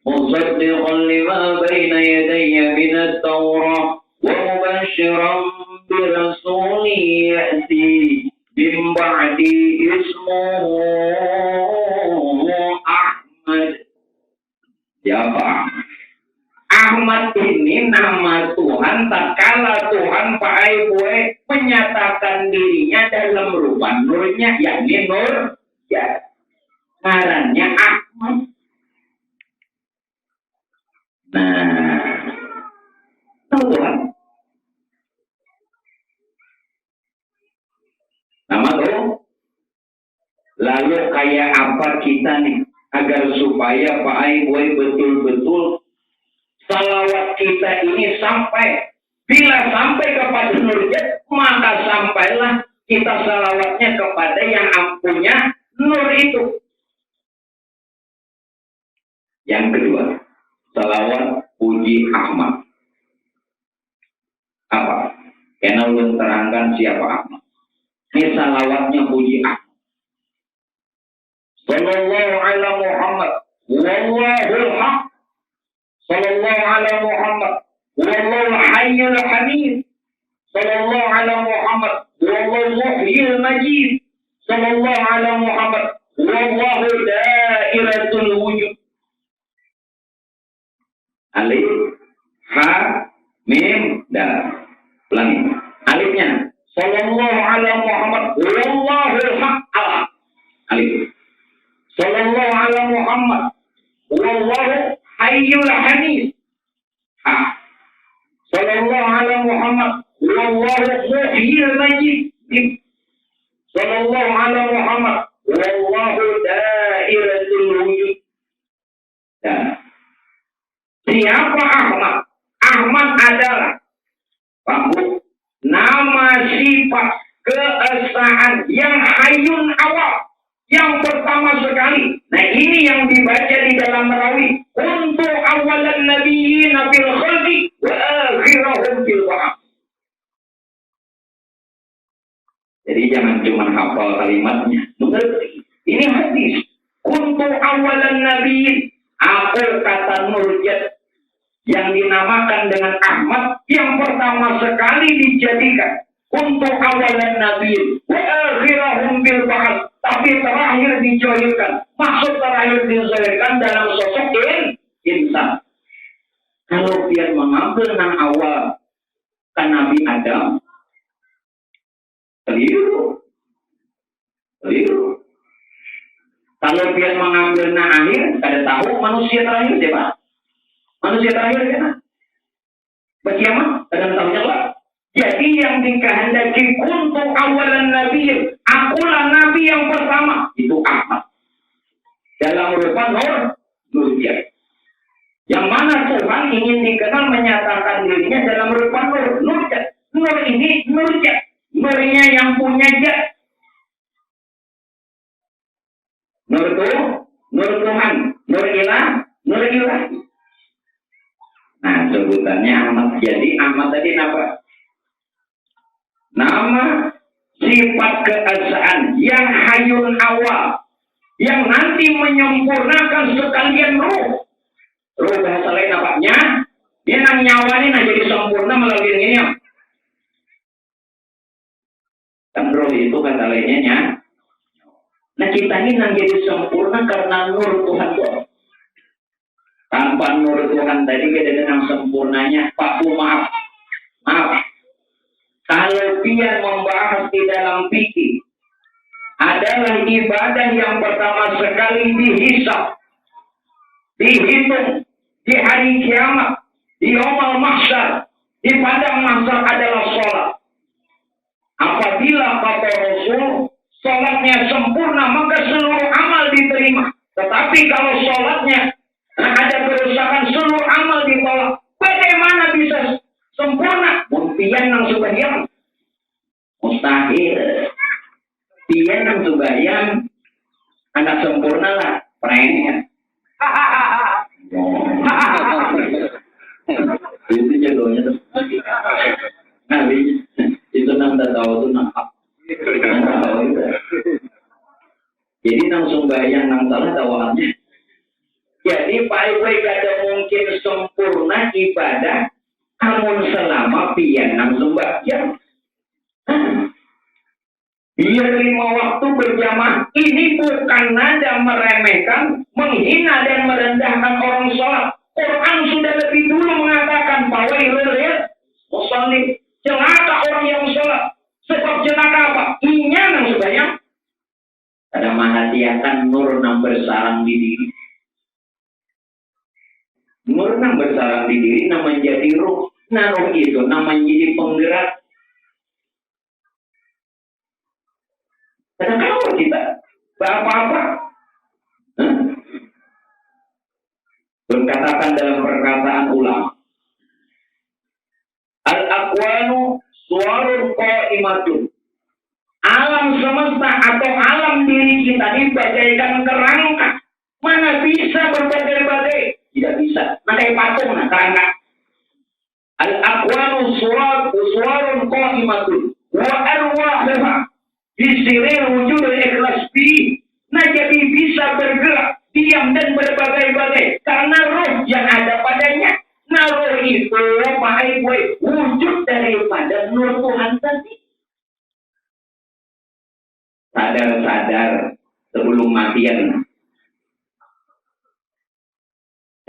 مصدقا لما بين يدي من التوراة ومبشرا برسول يأتي من بعدي اسمه Ahmad. Siapa? Ahmad ini nama Tuhan tatkala Tuhan Pak Ibu menyatakan dirinya dalam rupa nurnya, yakni nur ya. Ngarannya Ahmad. Nah, Tuhan nama tuh. Lalu kayak apa kita nih agar supaya Pak Ibu betul-betul salawat kita ini sampai, bila sampai kepada nurnya, maka sampailah kita salawatnya kepada yang punya nur itu. Yang kedua, salawat puji Ahmad. Apa? Karena ulun terangkan siapa Ahmad. Ini salawatnya puji Ahmad. Sallallahu ala Muhammad wallahul haq. Sallallahu ala Muhammad wallahu hayyul hamid. Sallallahu ala Muhammad wallahu muhyil majid. Sallallahu ala Muhammad wallahu dairatul wujud. Alif, ha, mim, dal. Ulangi. Alifnya. Sallallahu ala Muhammad wallahul haq. Alif. Sallallahu ala Muhammad wallahu hayyul hamid. Ha. Sallallahu ala Muhammad wallahu muhyil majid. Sallallahu ala Muhammad wallahu dairatul wujud. Dan siapa Ahmad? Ahmad adalah nama sifat keesaan yang hayyun awal, yang pertama sekali. Nah, ini yang dibaca di dalam rawi. Untuk awalan nabiyyin fil khalqi wa akhirahum fil ba'ats. Jadi jangan cuma hafal kalimatnya, mengerti. Ini hadis. Untuk awalan nabiyyin, aku kata Nurjat yang dinamakan dengan Ahmad, yang pertama sekali dijadikan untuk awalan nabiyyin wa akhirahum bil ba'ats, tapi terakhir dijoyirkan. Maksud terakhir dijoyirkan dalam sosok insan. Kalau dia mengambil nama awal kan Nabi Adam, keliru. Kalau dia mengambil nama akhir, kada tahu manusia terakhir siapa? Manusia terakhir siapa? Bagaimana? Kada tahu jelas. Jadi yang dikehendaki untuk awalan nabi, akulah nabi yang pertama, itu Ahmad. Dalam rupa nurjat. Yang mana Tuhan ingin dikenal menyatakan dirinya dalam rupa nurjat. Nur ini nurjat. Nurnya yang punya jat. Nur Tuhan, nur ilah. Nah, sebutannya Ahmad. Jadi Ahmad tadi apa? Nama sifat keesaan yang hayyun awal, yang nanti menyempurnakan sekalian ruh. Ruh bahasa lain apanya? Dia nang nyawa ini nah jadi sempurna melalui ini. Kan ruh itu kata lainnya. Nah kita ini nang jadi sempurna karena nur Tuhan kok. Tanpa nur Tuhan tadi kita dengan sempurnanya. Pak maaf. Kalau dia membahas di dalam fikih adalah ibadah yang pertama sekali dihisab, dihitung di hari kiamat, di yaumul mahsyar, di padang mahsyar adalah sholat. Apabila kata Rasul sholatnya sempurna, maka seluruh amal diterima. Tetapi kalau sholatnya ada kerusakan, seluruh amal ditolak. Bagaimana bisa sempurna? Buktian nang sembahyang mustahil. Dia nang sembahyang anak sempurna lah, prank. Itu jodohnya tuh. Nah, itu nang tahu tuh nang. Jadi nang sembahyang nang salah tawaannya. Jadi Pak gue kada mungkin sempurna ibadah amun selama pianang sembahyang. Biar 5 waktu berjamaah ini bukan nada meremehkan, menghina dan merendahkan orang sholat. Quran sudah lebih dulu mengatakan bahwa musolli, celaka orang yang sholat. Sebab celaka apa? Inya yang sembahyang. Ada mahatiakan nur yang bersarang di diri. Nur yang bersarang di diri namanya jadi ruh. Nah ruh itu namanya jadi penggerak. Kenapa kita? Apa-apa? Berkatakan dalam perkataan ulama. Al-aqwanu suarun qa'imatun. Alam semesta atau alam diri kita ini bagaikan kerangka. Mana bisa berbagai-bagai? Tidak bisa. Nah kayak patung, nah kerangka. Al-aqwanu suarun qa'imatun. Wa arwahuha bisirir wujud ikhlas bi. Nah jadi bisa bergerak, diam dan berbagai-bagai karena roh yang ada padanya. Nah roh itu baik wujud daripada nur Tuhan tadi. Sadar-sadar sebelum matian.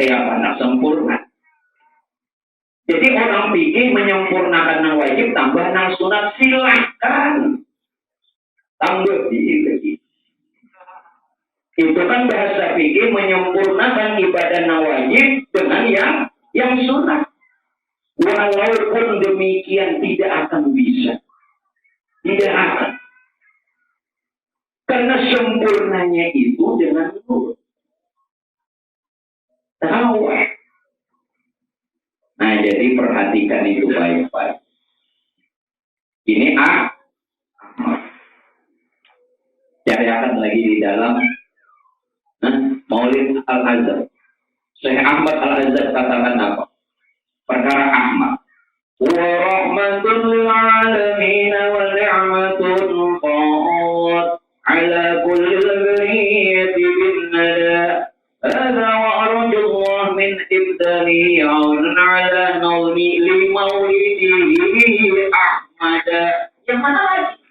Apa nak sempurna? Jadi orang pikir menyempurnakan yang wajib tambah yang sunat, silahkan. Tambah di itu kan bahasa fikih menyempurnakan ibadah wajib dengan yang sunat. Walaupun demikian tidak akan bisa. Tidak akan. Karena sempurnanya itu dengan nur. Tahu. Nah, jadi perhatikan itu baik-baik. Ini cariakan lagi di dalam Maulid Al-Azhar. Syekh Ahmad Al-Azhar katakan apa? Perkara Ahmad. Wa rahmatul lil alamin wa ni'matun qad ala kulli bariyati bin nada. Hadha wa arjullah min ibdali ala nawmi li maulidihi Ahmad. Yang mana lagi?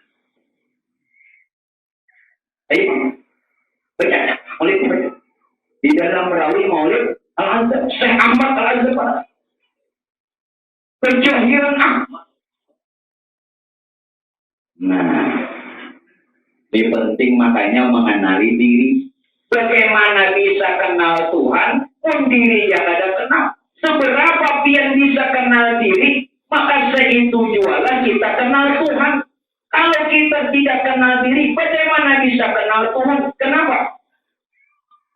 Ayo, baca. Maulid baca. Di dalam rawi Maulid Al-Azhar, Syekh Ahmad Al-Azhar penjahiran Ahmad. Nah, ini penting makanya mengenali diri. Bagaimana bisa kenal Tuhan pun diri yang ada kenal. Seberapa pian bisa kenal diri, maka seitu jualah kita kenal Tuhan. Kalau kita tidak kenal diri, bagaimana bisa kenal Tuhan? Kenapa?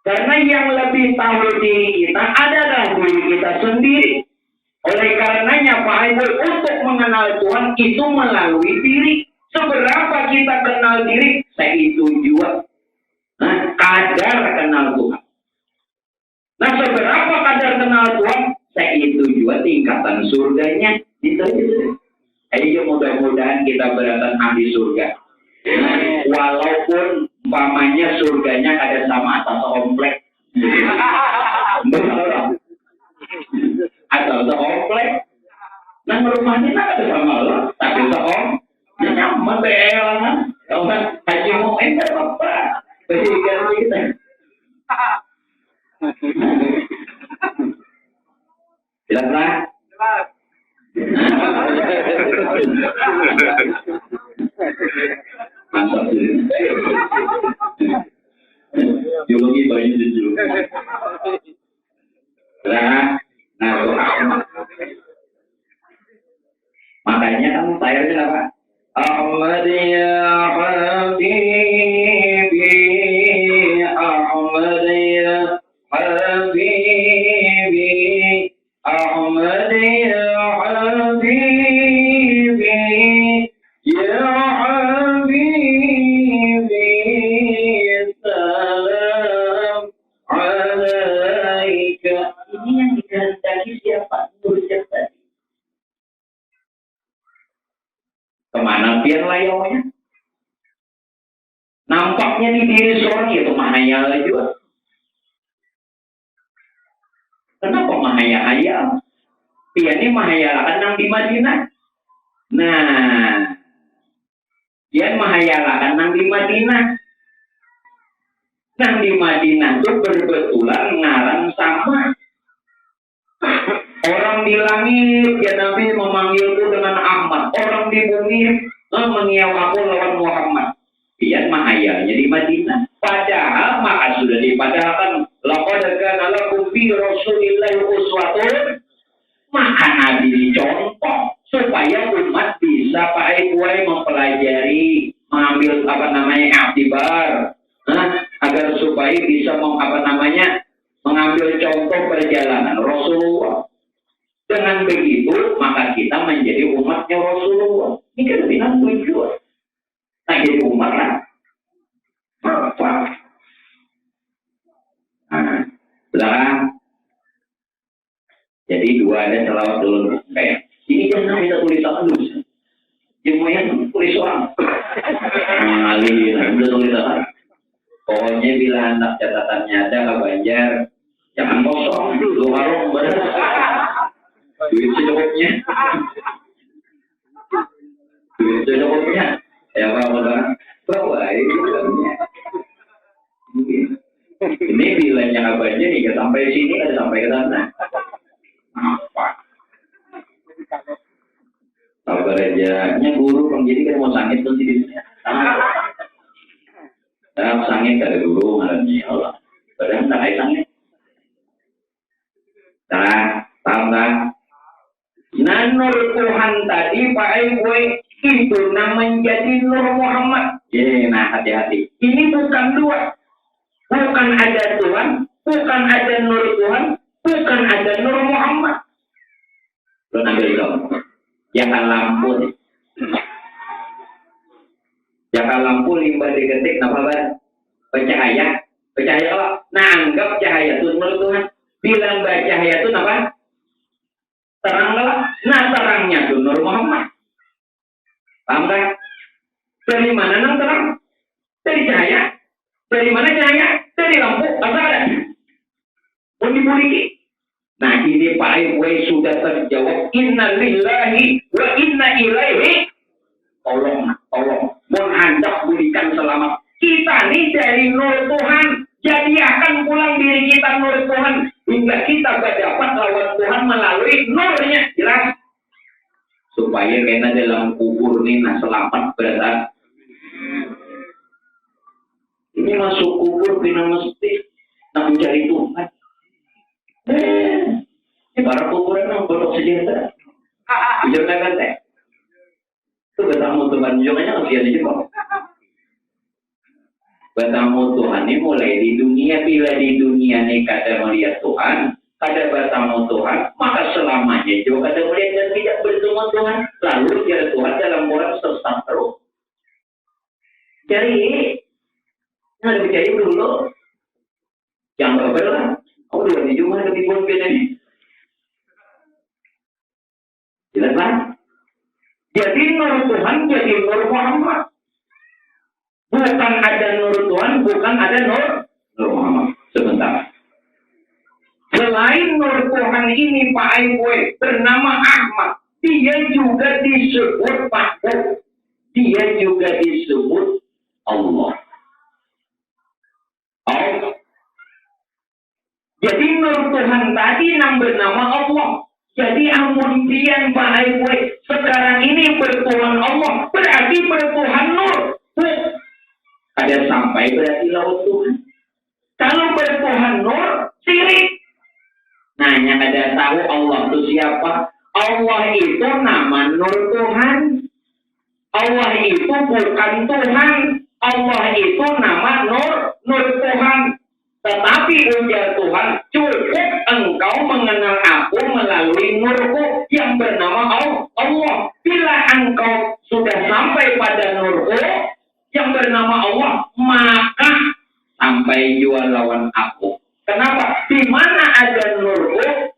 Karena yang lebih tahu diri kita adalah diri kita sendiri. Oleh karenanya, Pak Ibu, untuk mengenal Tuhan itu melalui diri. Seberapa kita kenal diri, seitu jua. Nah, kadar kenal Tuhan. Nah, seberapa kadar kenal Tuhan, seitu jua tingkatan surganya. Itu aja. Ayo mudah-mudahan kita beratan ahli surga. Nah, walaupun umpamanya surganya ada sama atas komplek. Atau seomplek. Nah, rumahnya ada sama Allah. Tapi nyaman beelangan. Kalau kan haji mau enggak apa-apa. Berikan kita. Jelas lah? Jelas. Mantap sih. Biologi banyak di situ. Makanya kan saya apa? Ahmad ya Habibi, Ahmad ya Habibi, Ahmad ya Habibi, ya Habibi, salam alaika. Ini yang dikehendaki siapa? Nurjat tadi. Kemana biar layaknya? Nah, 4 Nah, 4 Nampaknya di diri seorang itu maknanya juga. Kenapa mahaya-hayal? Dia ini mahayalakan nang di Madinah. Nah, dia mahayalakan nang di Madinah. Nang di Madinah itu berbetulan ngarang sama. Orang di langit, ya Nabi memanggilku dengan Ahmad. Orang di bumi mengiau aku lawan Muhammad. Dia mahayalnya di Madinah. Padahal maka sudah dipadahkan. Laqad kana lakum fi Rasulillahi uswatun. Maka Nabi dicontoh supaya umat bisa pakai mempelajari, mengambil aktibar, agar supaya bisa mengambil contoh perjalanan Rasulullah. Dengan begitu maka kita menjadi umatnya Rasulullah. Ini kan lebih tujuan. Nah jadi umat lah. Apa? Nah, jadi dua ada selawat dulu kayak ini jangan minta tulisan dulu. Jemuyan tulis orang. Mengalir, udah tulisan. Pokoknya bila anak catatannya ada ke Banjar, jangan kosong. Lu warung bener. Duit secukupnya. Duit secukupnya. Ya apa-apa. Bawa itu dalamnya. Ini bilanya Banjar nih, sampai sini ada sampai ke sana. Apa? Kalau kerjanya guru jadi kan mau sangit tuh di sini. Nah, sangit ada guru ngarannya Allah. Padahal tak ada sangit. Tahu tak? Nah, nur Tuhan tadi Pak Ibu itu menjadi Nur Muhammad. Nah hati-hati. Ini bukan dua. Bukan ada Tuhan, bukan ada Nur Tuhan, bukan ada Nur Muhammad. Lo ambil itu. Jangan lampu nih. Jangan lampu limbah diketik apa bar? Bercahaya. Bercahaya Allah. Nah anggap cahaya itu Nur Tuhan. Bilang bercahaya itu apa? Terang Allah. Nah terangnya itu Nur Muhammad. Paham kan? Dari mana nang terang? Dari cahaya. Dari mana cahaya? Dari lampu. Apa ada? Budi-budi. Nah ini Pak Ibu sudah terjawab. Inna lillahi wa inna ilaihi. Tolong. Mohon hendak berikan selamat. Kita nih dari Nur Tuhan. Jadi akan pulang diri kita Nur Tuhan. Hingga kita berdapat lawan Tuhan melalui Nurnya. Jelas? Supaya kena dalam kubur ini selamat berada. Ini masuk kubur bina mesti nak mencari Tuhan. Ini para kuburan yang bodoh sejahtera. Jangan kata. Itu bertamu Tuhan jangannya masih ada juga. Bertamu Tuhan ini mulai di dunia, bila di dunia ini kada melihat Tuhan, kada bertamu Tuhan, maka selamanya juga kada melihat dan tidak bertemu Tuhan. Lalu dia Tuhan dalam orang sesat terus. Jadi nah, percaya dulu. Jangan berbelah. Oh, dua di rumah lebih pun ini. Jelas kan? Jadi Nur Tuhan jadi Nur Muhammad. Bukan ada Nur Tuhan, bukan ada Nur Muhammad. Sebentar. Selain Nur Tuhan ini Pak Ibu bernama Ahmad. Dia juga disebut Mahbub. Dia juga disebut Allah. Jadi Nur Tuhan tadi yang bernama Allah. Jadi kemudian Pak Ibu sekarang ini bertuhan Allah. Berarti bertuhan Nur. Ada sampai berarti laut Tuhan. Kalau bertuhan Nur, sirik. Nanya ada tahu Allah itu siapa? Allah itu nama Nur Tuhan. Allah itu bukan Tuhan. Allah itu nama Nur Tuhan. Tetapi ujar Tuhan, cukup engkau mengenal aku melalui nurku yang bernama Allah. Bila engkau sudah sampai pada nurku yang bernama Allah, maka sampai jual lawan aku. Kenapa? Di mana ada nurku,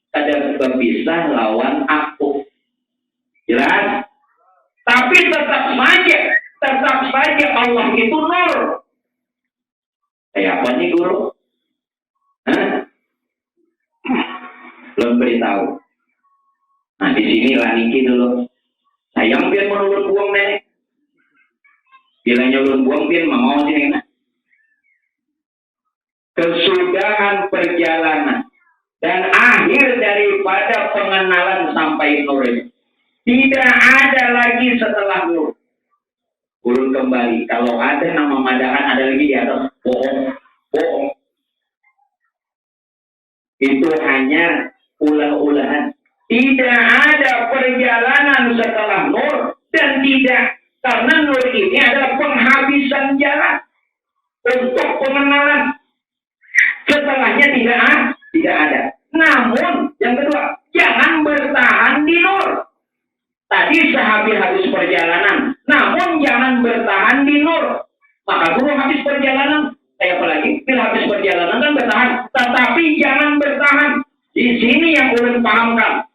ada berpisah lawan aku. Jelas? Tapi tetap saja Allah itu nur. Kayak apa nih guru? belum beritahu. Nah di sini lah niki dulu. Sayang pian menurut buang nenek. Bila nyulun buang pian mau sini nak. Kesudahan perjalanan dan akhir daripada pengenalan sampai nur. Tidak ada lagi setelah nur. Ulun kembali. Kalau ada nama madahan ada lagi di atas. Bohong. Bohong. Itu hanya ulah-ulahan. Tidak ada perjalanan setelah nur dan tidak, karena nur ini adalah penghabisan jalan untuk pengenalan. Setelahnya tidak ada. Namun yang kedua, jangan bertahan di nur. Tadi sehabis perjalanan, namun jangan bertahan di nur. Maka dulu habis perjalanan, kayak apalagi bila habis perjalanan kan bertahan, tetapi jangan bertahan. Di sini yang ulun pahamkan.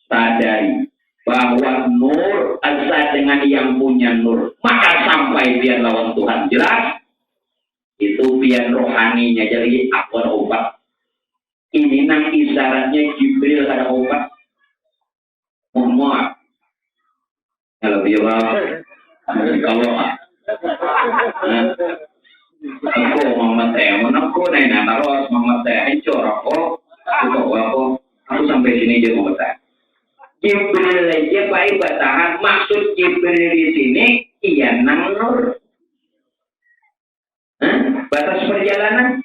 Sadari bahwa nur asa dengan yang punya nur, maka sampai biar lawan Tuhan jelas. Itu biar rohaninya jadi akun obat. Ini nang isyaratnya Jibril ada obat. Muhammad. Kalau dia kalau aku Muhammad aku nanya terus Muhammad hancur aku sampai sini aja Muhammad. Jibril aja baik bertahan. Maksud Jibril di sini iya nang nur. Batas perjalanan.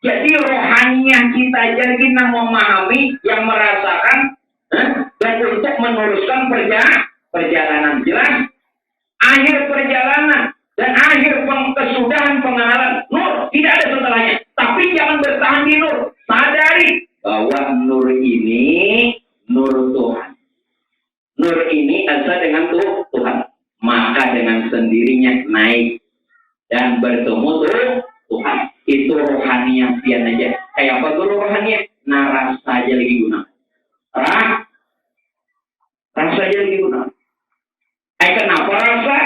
Jadi rohaniah kita jadi nang memahami yang merasakan dan untuk meneruskan perjalanan jelas. Akhir perjalanan dan akhir kesudahan pengenalan nur tidak ada setelahnya. Tapi jangan bertahan di nur. Sadari bahwa nur ini nur Tuhan. Nur ini asa dengan Tuhan. Maka dengan sendirinya naik dan bertemu Tuhan. Itu rohani yang pian aja. Kayak apa tuh rohani? Nah rasa aja lagi guna. Rasa aja lagi guna. Kenapa rasa?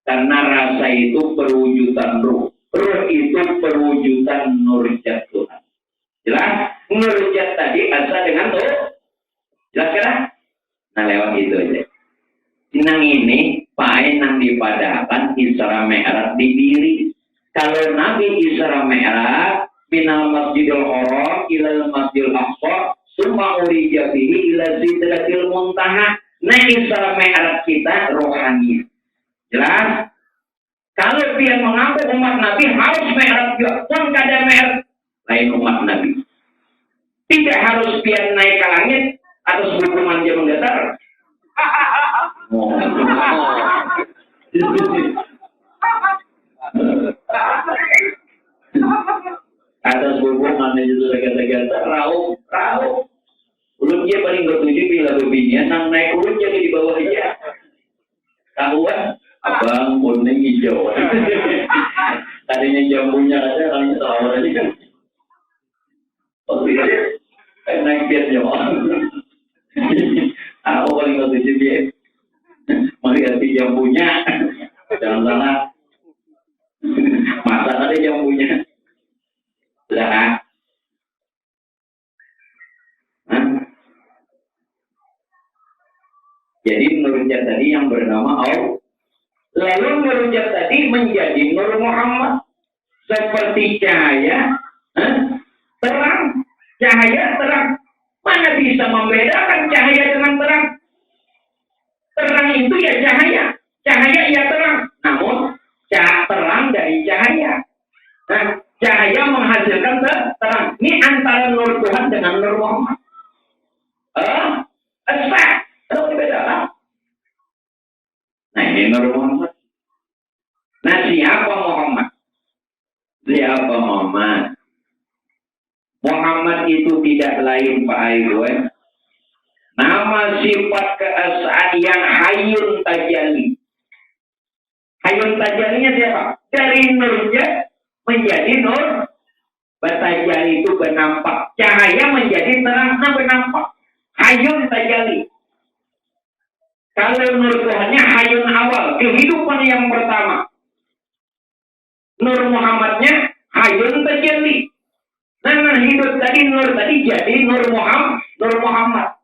Karena rasa itu perwujudan ruh. Ruh itu perwujudan nurjat Tuhan. Jelas? Nurjat tadi asa dengan jelas kan? Nah lewat itu aja. Nang ini pakai nang dipadakan Isra Mi'raj di diri. Kalau Nabi Isra Mi'raj minal Masjidil Haram ilal Masjidil Aqsa summa urija bihi ila Sidratil Muntaha. Nah Isra Mi'raj kita rohani. Jelas? Kalau dia mengaku umat Nabi harus Mi'raj juga pun kada Mi'raj lain umat Nabi. Tidak harus dia naik ke langit atau hukuman dia menggetar. Atas hubungan itu segala-gala rauh. Belum dia paling bertujuh bila berbinian nang naik urut jadi di bawah aja. Tahuan abang kuning hijau. Tadinya jambunya ada kalau tahu aja kan. Oh iya. Naik biar jauh. Aku paling bertujuh dia. Melihat jambunya. Jangan salah. Masa ada jambunya. Sudah kan? Jadi nurjat tadi yang bernama Allah. Lalu nurjat tadi menjadi Nur Muhammad. Seperti cahaya terang. Cahaya terang. Mana bisa membedakan cahaya dengan terang? Terang itu ya cahaya. Cahaya ya terang. Namun terang dari cahaya. Nah, cahaya menghasilkan terang. Ini antara Nur Tuhan dengan Nur Muhammad. Esok. Kalau dibedakan. Nah ini Nur Muhammad. Nah siapa Muhammad? Siapa Muhammad? Muhammad itu tidak lain Pak Aidwen. Nama sifat keesaan yang hayun tajalli. Hayun tajallinya siapa? Dari nurnya menjadi nur. Batajali itu bernampak. Cahaya menjadi terang bernampak. Hayun tajalli. Kalau nur Tuhannya hayun awal, kehidupan yang pertama. Nur Muhammadnya hayun tajalli. Nah hidup tadi nur tadi jadi Nur Muhammad.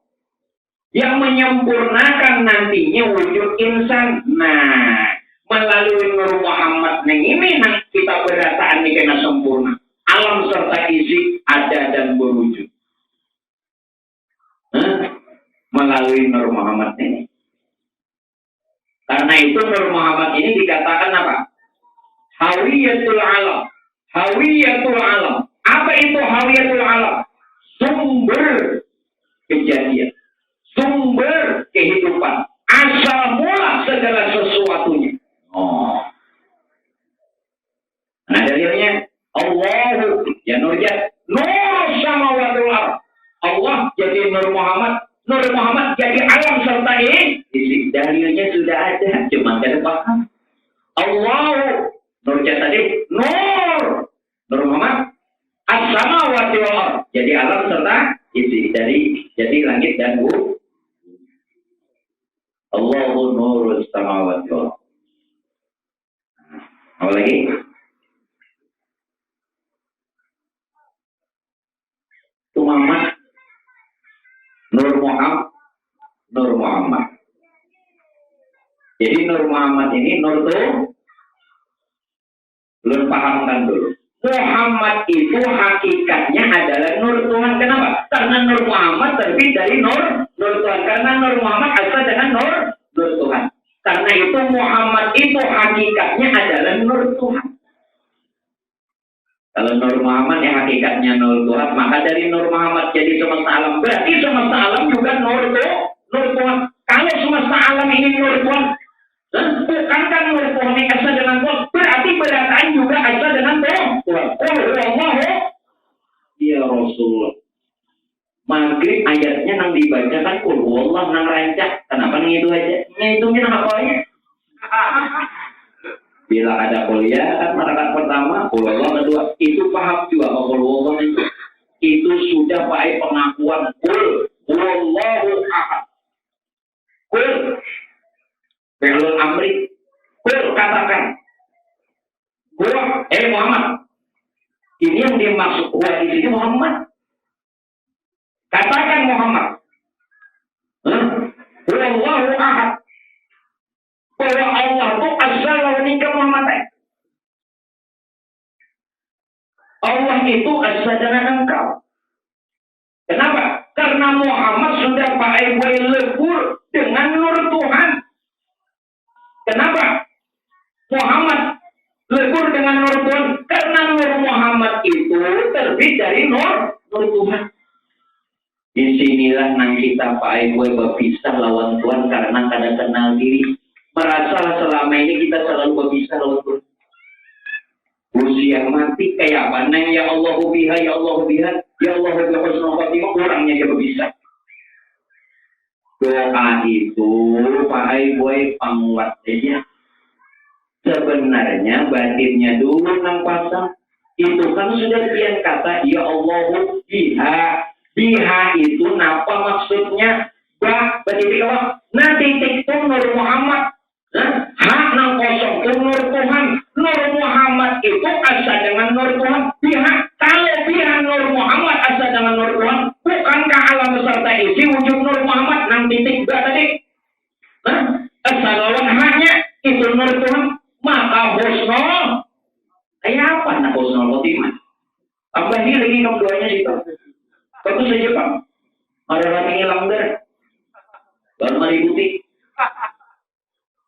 Yang menyempurnakan nantinya wujud insan. Nah, melalui Nur Muhammad ini kita berataan ini kena sempurna. Alam serta isi ada dan berwujud. Melalui Nur Muhammad ini. Karena itu Nur Muhammad ini dikatakan apa? Hawiyatul alam. Hawiyatul alam. Apa itu hawiyatul alam? Sumber kejadian. Sumber kehidupan. Asal mula segala sesuatunya. Oh. Nah dalilnya Allah ya nurjat nur samawati wal ardh. Allah jadi Nur Muhammad. Nur Muhammad jadi alam serta isi. Dalilnya sudah ada, cuma tidak paham. Allah nurjat tadi nur. Nur Muhammad as-samawati wal ardh. Jadi alam serta isi. Jadi langit dan bumi. Allahu nurus samawati wal ardh. Apa lagi? Itu Muhammad. Nur Muhammad. Jadi Nur Muhammad ini Nur tuh belum pahamkan dulu. Muhammad itu hakikatnya adalah Nur Tuhan. Kenapa? Karena Nur Muhammad terbit dari Nur Tuhan. Karena Nur Muhammad asal dengan Nur Tuhan. Karena itu Muhammad itu hakikatnya adalah Nur Tuhan. Kalau Nur Muhammad yang hakikatnya Nur Tuhan, maka dari Nur Muhammad jadi semesta alam. Berarti semesta alam juga Nur Tuhan. Kalau semesta alam ini Nur Tuhan, bukankah Nur Tuhan ini asal dengan Tuhan? Berarti berataan juga asal dengan Tuhan. Allah ya Rasul. Maghrib ayatnya nang dibacakan Allah nang rancak. Kenapa nang itu aja? Ngitungin apa ya? Bila ada kuliah kan masyarakat pertama, Allah kedua, itu paham juga Allah itu sudah baik pengakuan Allahu ahad. Belum amri. Katakan. Muhammad. Ini yang dimaksud di sini Muhammad. Katakan Muhammad. Allahu ahad. Bahwa Allah itu asal nikah Muhammad. Allah itu asal dengan engkau. Kenapa? Karena Muhammad sudah pakai lebur dengan Nur Tuhan. Kenapa? Muhammad lebur dengan Nur Tuhan. Karena Nur Muhammad itu terbit dari Nur Tuhan. Disinilah nang kita pakai berpisah lawan Tuhan karena kada kenal diri. Merasa selama ini kita selalu berpisah lawan Tuhan. Usia mati kayak apa? Neng ya Allahu biha, ya Allahu biha, ya Allahu biha husnul khotimah, orangnya dia berpisah. Doa itu pakai penguat saja. Sebenarnya batinnya dulu nang pasang. Itu kan sudah sekian kata ya Allahu biha. Biha itu apa maksudnya? Berarti kalau nanti itu Nur Muhammad. Hak nang kosong itu Nur Tuhan. Nur Muhammad itu asal dengan Nur Tuhan. Biha. Kalau biha Nur Muhammad asal dengan Nur Tuhan. Bukankah alam beserta isi wujud Nur Muhammad nang titik tadi? Asal lawan haknya itu Nur Tuhan. Maka husnul. Kayak apa nak husnul khotimah? Apa ini lagi kamu doanya situ? Bagus saja Pak. Ada lagi hilang dari. Baru meliputi.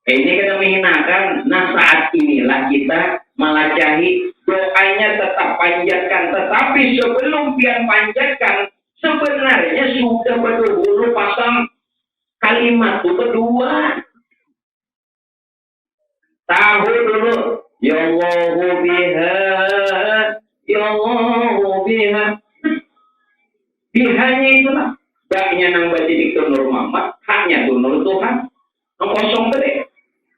Ini kita menghinakan. Nah saat inilah kita melacahi doanya tetap panjatkan. Tetapi sebelum pian panjatkan, sebenarnya sudah berdahulu pasang kalimat itu kedua. Tahu dulu. Ya Allahu biha. Ya Allahu biha. Bihanya itulah. Baknya nang baca diktur Nur Muhammad. Haknya itu Nur Tuhan. Nang kosong gede.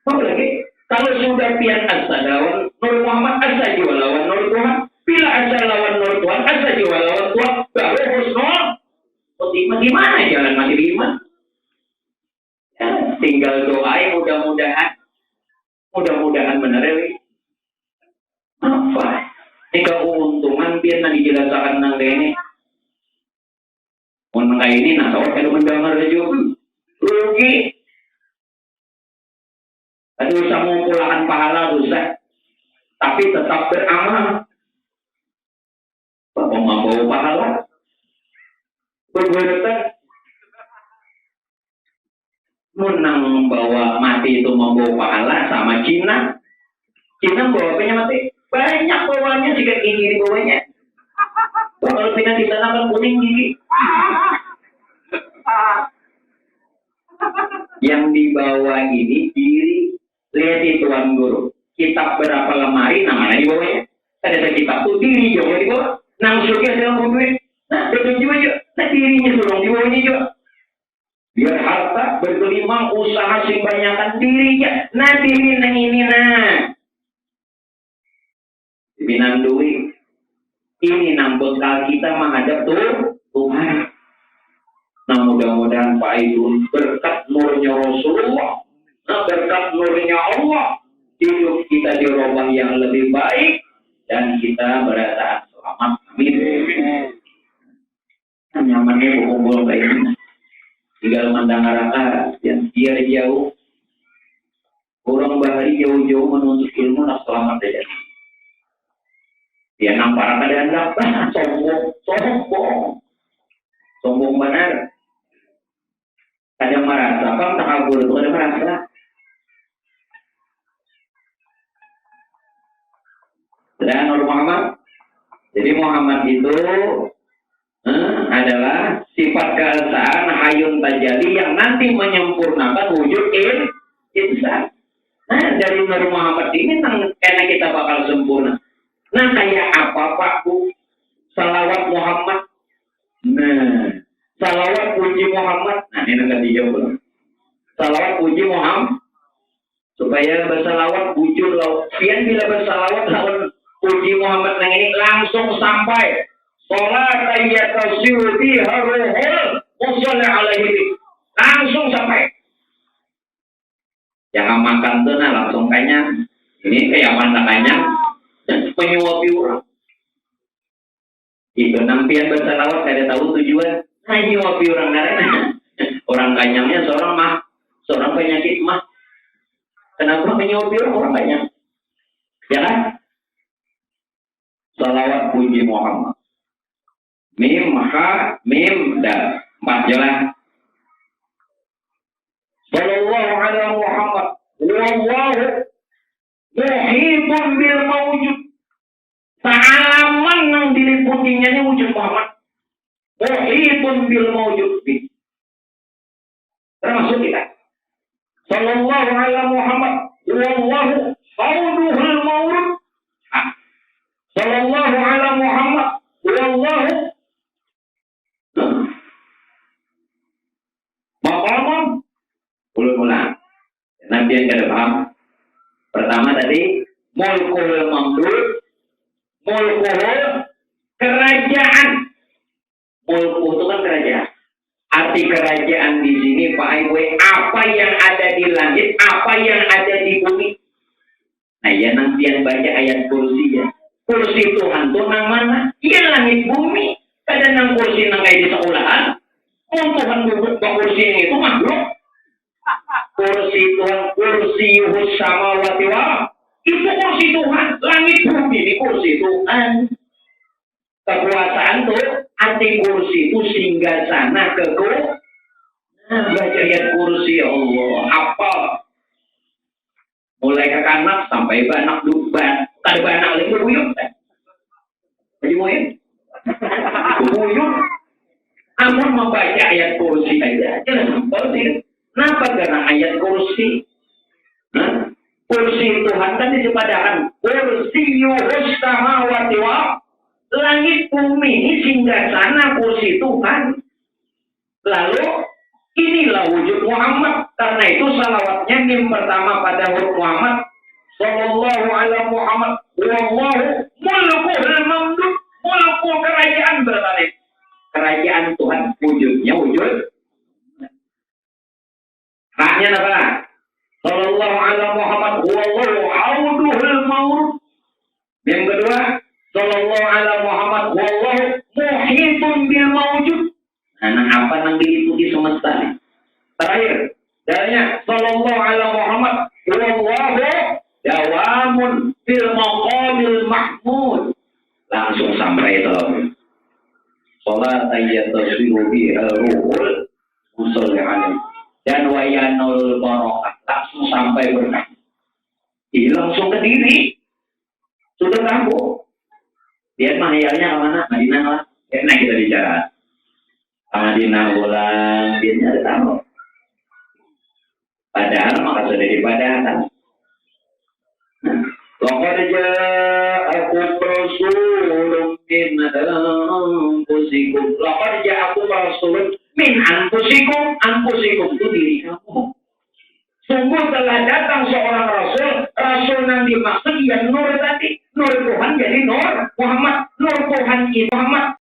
Apa lagi? Kalau sudah pian asa lawan Nur Muhammad, asa juga lawan Nur Tuhan. Bila asa lawan Nur Tuhan, asa juga lawan Tuhan. Baru husnul khotimah. Gimana jalan masih iman? Ya, tinggal doain mudah-mudahan. Mudah-mudahan benar ya. Apa? Ini keuntungan pian nanti dijelaskan nang ini. Mun kayak ini nah soal kalau mendengar juga rugi. Tadi usah mengumpulkan pahala susah, tapi tetap beramal. Bapak membawa pahala, berbuatan. Menang membawa mati itu membawa pahala sama Cina. Cina bawa mati banyak bawanya jika gigi di bawahnya. Kalau Cina di sana kan kuning gigi. Yang dibawa ini diri. Lihat itu Tuan Guru. Kitab berapa lemari namanya di bawahnya. Ada kitab tuh diri juga di bawah. Nang surga dalam duit. Nah betul juga. Nah dirinya suruh di bawahnya juga. Biar harta bergelimang usaha sing banyakan dirinya. Nah diri nang ini nah. Dibinang duit. Ini nang bekal kita menghadap Tuhan. Nah mudah-mudahan Pak Idun berkat nurnya Rasulullah. Nah berkat nurnya Allah. Hidup kita di rumah yang lebih baik. Dan kita berada selamat. Amin. Nyamannya berkumpul kayak ini. Tinggal mandang arah yang dia jauh. Orang bahari jauh-jauh menuntut ilmu nak selamat saja. Dia nampak keadaan dapat sombong benar. Kadang merasa, bang tak kabur itu ada merasa. Dan Nabi Muhammad. Jadi Muhammad itu adalah sifat keesaan hayun tajali yang nanti menyempurnakan wujud insan. Nah dari Nabi Muhammad ini karena kita bakal sempurna. Nah kayak apa Pak Bu? Salawat Muhammad. Nah salawat puji Muhammad. Nah ini nanti dijawab. Salawat puji Muhammad. Supaya bersalawat wujud lawan. Pian bila bersalawat lawan puji Muhammad yang ini langsung sampai. Salat ayyatasiru biha ruhul musalli alaihi. Langsung sampai. Jangan makan tuh nah langsung kayaknya. Ini kayak pandangannya menyuapi orang. Itu nampian bersalawat kada tahu tujuan. Menyuapi orang karena orang kanyangnya seorang penyakit mah. Kenapa menyuapi orang banyak? Ya kan? Salawat puji Muhammad. Mim ha mim dal 4 jelas. Sallallahu alaihi Muhammad wallahu muhitun bil mawjud. Salaman yang diliputinya ini wujud Muhammad. Muhitun bil mawjud. Termasuk kita. Sallallahu alaihi Muhammad wallahu hauduhul mawrud. Sallallahu alaihi Muhammad wallahu maqamam ulang. Nanti yang kada paham. Pertama tadi mulkul mamdud, mulkul kerajaan. Mulku itu kan kerajaan. Arti kerajaan di sini Pak Ibu, apa yang ada di langit, apa yang ada di bumi. Nah ya nanti yang baca ayat kursi ya. Kursi Tuhan itu nang mana? Iya langit bumi. Kadang nang kursi nang kayak di sekolahan. Tuhan duduk di kursi itu makhluk. Kursi Tuhan, kursi samawati wal. Itu kursi Tuhan, langit bumi ini kursi Tuhan. Kekuasaan tuh arti kursi itu singgah sana ke baca ayat kursi Allah. Apa? Mulai ke kanak sampai banak duban. Tadi banak lagi berbuyuk. Jadi buyuk. Amun membaca ayat kursi aja, jelas sampel sih. Kenapa karena ayat kursi? Kursi Tuhan kan disebadakan kursi yuhus samawati wal. Langit bumi ini singgah sana kursi Tuhan. Lalu inilah wujud Muhammad. Karena itu salawatnya yang pertama pada huruf Muhammad. Sallallahu alaihi Muhammad. Wallahu mulkul mamdud. Mulku kerajaan bertanya. Kerajaan Tuhan wujudnya wujud. Haknya apa? Sallallahu alaihi Muhammad. Wallahu auduhul mawrud. Yang kedua. Sallallahu alaihi Muhammad. Wallahu muhitun bil mawjud. Nah, apa yang diliputi semesta nih? Terakhir, dalilnya sallallahu alaihi Muhammad wallahu dawamun fil maqamil mahmud. Langsung sampai itu. Salat ayyatasiru biha ruhul usul alim. Dan wayanul barakah. Langsung sampai berkah. Langsung ke diri. Sudah kambuh. Dia mahayalnya kemana? Madinah lah. Enak kita bicara. Madinah ulang, dia ada tahu. Padahal maka sudah dipadahkan. Laqad ja'akum rasulun min anfusikum. Laqad ja'akum rasulun min anfusikum itu diri kamu. Sungguh telah datang seorang rasul yang dimaksud yang nur tadi. Nur Tuhan jadi nur Muhammad. Nur Tuhan itu Muhammad.